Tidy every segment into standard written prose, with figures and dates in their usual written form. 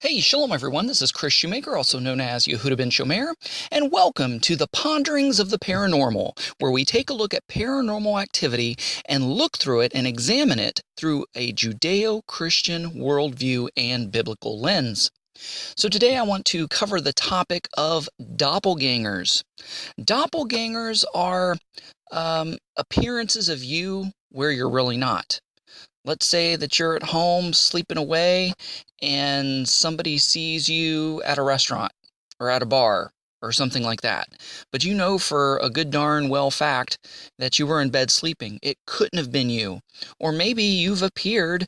Hey, shalom everyone, this is Kris Shoemaker, also known as Yehudah ben Shomeyr, and welcome to the Ponderings of the Paranormal, where we take a look at paranormal activity and look through it and examine it through a Judeo-Christian worldview and biblical lens. So today I want to cover the topic of doppelgangers. Doppelgangers are appearances of you where you're really not. Let's say that you're at home sleeping away and somebody sees you at a restaurant or at a bar or something like that. But you know for a good darn well fact that you were in bed sleeping. It couldn't have been you. Or maybe you've appeared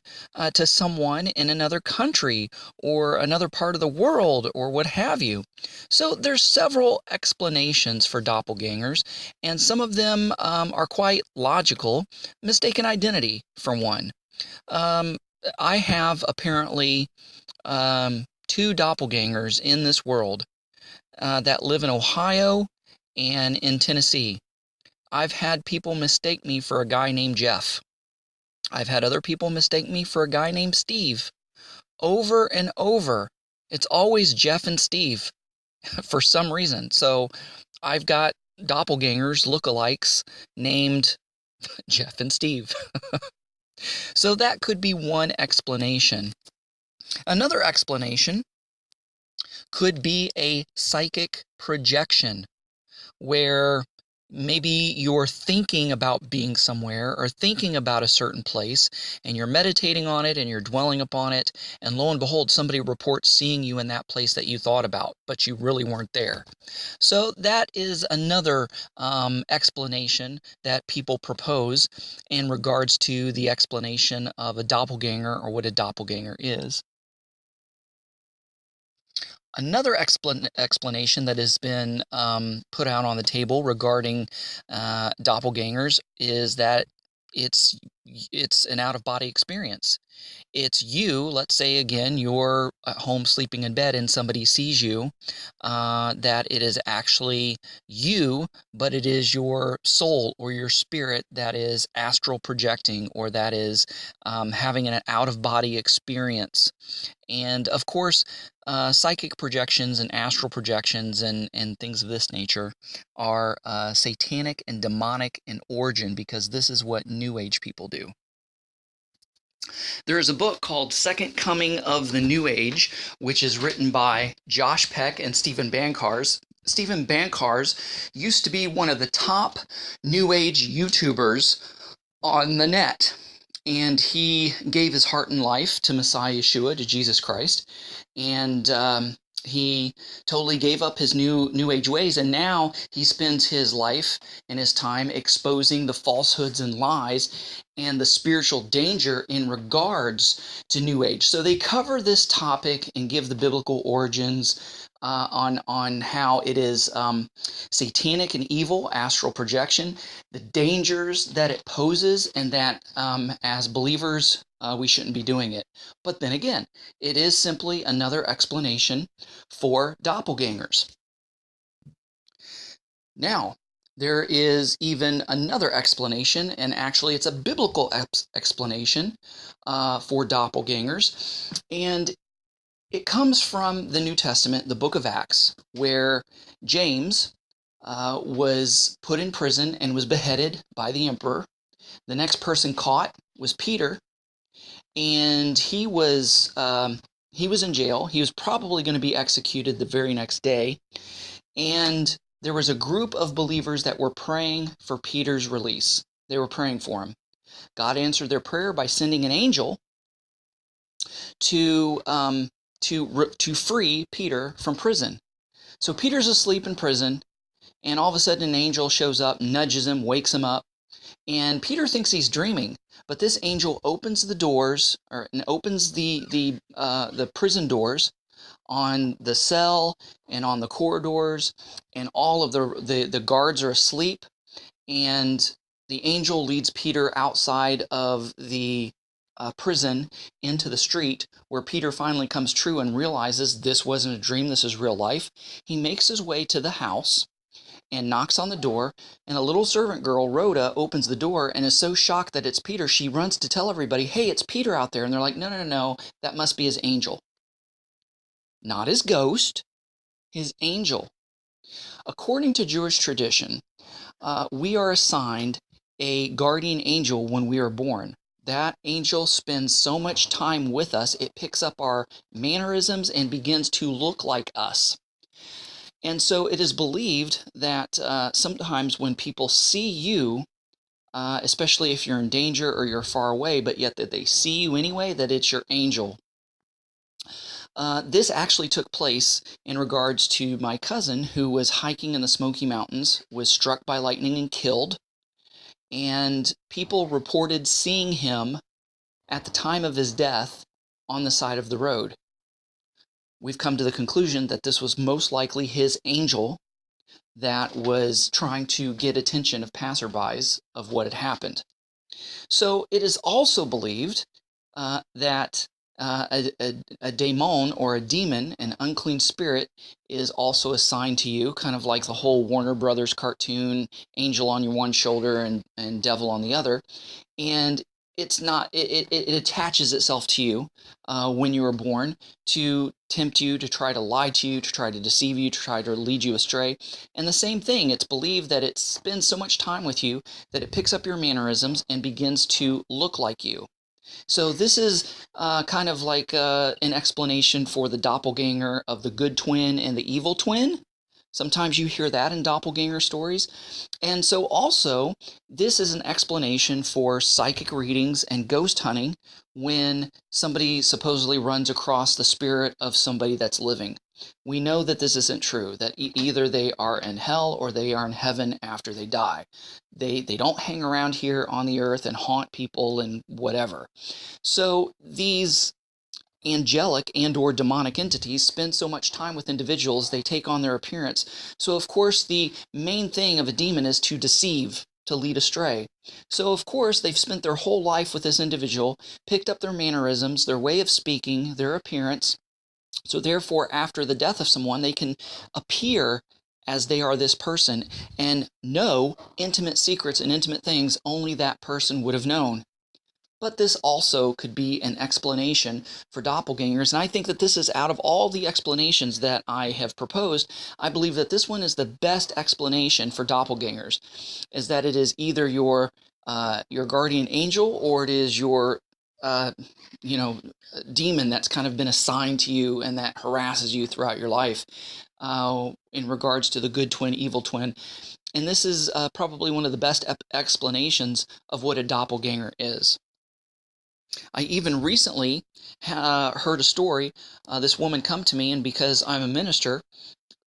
to someone in another country or another part of the world or what have you. So there's several explanations for doppelgangers, and some of them are quite logical. Mistaken identity, for one. Um, I have apparently two doppelgangers in this world that live in Ohio and in Tennessee. I've had people mistake me for a guy named Jeff. I've had other people mistake me for a guy named Steve. Over and over. It's always Jeff and Steve for some reason. So I've got doppelgangers, lookalikes, named Jeff and Steve. So that could be one explanation. Another explanation could be a psychic projection, where maybe you're thinking about being somewhere or thinking about a certain place and you're meditating on it and you're dwelling upon it, and lo and behold, somebody reports seeing you in that place that you thought about, but you really weren't there. So that is another explanation that people propose in regards to the explanation of a doppelganger or what a doppelganger is. Another explanation that has been put out on the table regarding doppelgangers is that it's an out-of-body experience. It's you, let's say again, you're at home sleeping in bed and somebody sees you, that it is actually you, but it is your soul or your spirit that is astral projecting, or that is having an out-of-body experience. And of course, psychic projections and astral projections and things of this nature are satanic and demonic in origin, because this is what New Age people do. There is a book called Second Coming of the New Age, which is written by Josh Peck and Stephen Bancars. Stephen Bancars used to be one of the top New Age YouTubers on the net. And he gave his heart and life to Messiah Yeshua, to Jesus Christ. And he totally gave up his new age ways, and now he spends his life and his time exposing the falsehoods and lies and the spiritual danger in regards to New Age. So they cover this topic and give the biblical origins on how it is satanic and evil, astral projection, the dangers that it poses, and that as believers we shouldn't be doing it. But then again, it is simply another explanation for doppelgangers. Now, there is even another explanation, and actually it's a biblical explanation for doppelgangers, and it comes from the New Testament, the book of Acts, where James was put in prison and was beheaded by the emperor. The next person caught was Peter, and he was in jail. He was probably going to be executed the very next day, and there was a group of believers that were praying for Peter's release. They were praying for him. God answered their prayer by sending an angel to free Peter from prison. So Peter's asleep in prison, and all of a sudden an angel shows up, nudges him, wakes him up, and Peter thinks he's dreaming. But this angel opens the doors, and opens the prison doors on the cell and on the corridors, and all of the guards are asleep, and the angel leads Peter outside of the prison into the street, where Peter finally comes true and realizes this wasn't a dream, this is real life. He makes his way to the house and knocks on the door, and a little servant girl, Rhoda, opens the door and is so shocked that it's Peter, she runs to tell everybody, hey, it's Peter out there. And they're like, no, that must be his angel. not his ghost, his angel. According to Jewish tradition, we are assigned a guardian angel when we are born. That angel spends so much time with us, it picks up our mannerisms and begins to look like us. And so it is believed that sometimes when people see you, especially if you're in danger or you're far away, but yet that they see you anyway, that it's your angel. This actually took place in regards to my cousin who was hiking in the Smoky Mountains, was struck by lightning and killed. And people reported seeing him at the time of his death on the side of the road. We've come to the conclusion that this was most likely his angel that was trying to get attention of passerbys of what had happened. So it is also believed that a daemon or a demon, an unclean spirit, is also assigned to you, kind of like the whole Warner Brothers cartoon, angel on your one shoulder and devil on the other. And it's not, it attaches itself to you when you were born to tempt you, to try to lie to you, to try to deceive you, to try to lead you astray. And the same thing, it's believed that it spends so much time with you that it picks up your mannerisms and begins to look like you. So this is kind of like an explanation for the doppelganger of the good twin and the evil twin. Sometimes you hear that in doppelganger stories. And so also, this is an explanation for psychic readings and ghost hunting when somebody supposedly runs across the spirit of somebody that's living. We know that this isn't true, that either they are in hell or they are in heaven after they die. They don't hang around here on the earth and haunt people and whatever. So these angelic and or demonic entities spend so much time with individuals, they take on their appearance. So of course the main thing of a demon is to deceive, to lead astray. So of course they've spent their whole life with this individual, picked up their mannerisms, their way of speaking, their appearance. So therefore after the death of someone they can appear as they are this person and know intimate secrets and intimate things only that person would have known. But this also could be an explanation for doppelgangers, and I think that this is, out of all the explanations that I have proposed, I believe that this one is the best explanation for doppelgangers, is that it is either your guardian angel or it is your demon that's kind of been assigned to you and that harasses you throughout your life in regards to the good twin, evil twin. And this is probably one of the best explanations of what a doppelganger is. I even recently heard a story, this woman come to me, and because I'm a minister,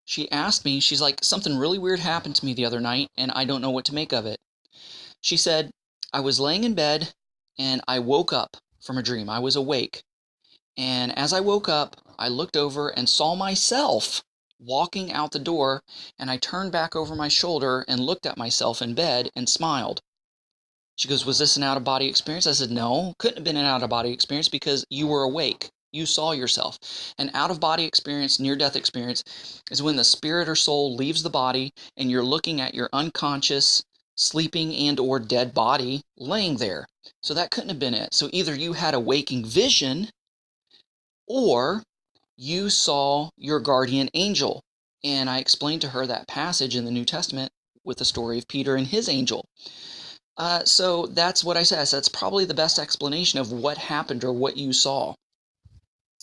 she asked me, she's like, something really weird happened to me the other night, and I don't know what to make of it. She said, I was laying in bed, and I woke up from a dream. I was awake, and as I woke up, I looked over and saw myself walking out the door, and I turned back over my shoulder and looked at myself in bed and smiled. She goes, was this an out-of-body experience? I said, no, couldn't have been an out-of-body experience because you were awake. You saw yourself. An out-of-body experience, near-death experience, is when the spirit or soul leaves the body and you're looking at your unconscious, sleeping and or dead body laying there. So that couldn't have been it. So either you had a waking vision or you saw your guardian angel. And I explained to her that passage in the New Testament with the story of Peter and his angel. So that's what I said. So that's probably the best explanation of what happened or what you saw.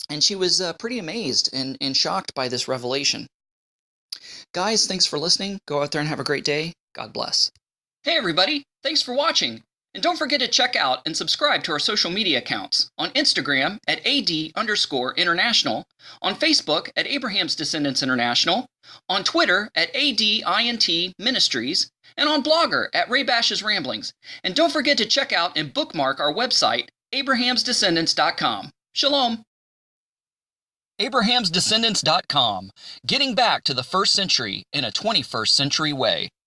And she was pretty amazed and shocked by this revelation. Guys, thanks for listening. Go out there and have a great day. God bless. Hey everybody, thanks for watching. And don't forget to check out and subscribe to our social media accounts. On Instagram at AD_International, on Facebook at Abraham's Descendants International, on Twitter at ADINT Ministries, and on Blogger at Ray Bash's Ramblings. And don't forget to check out and bookmark our website, abrahamsdescendants.com. Shalom. abrahamsdescendants.com, getting back to the first century in a 21st century way.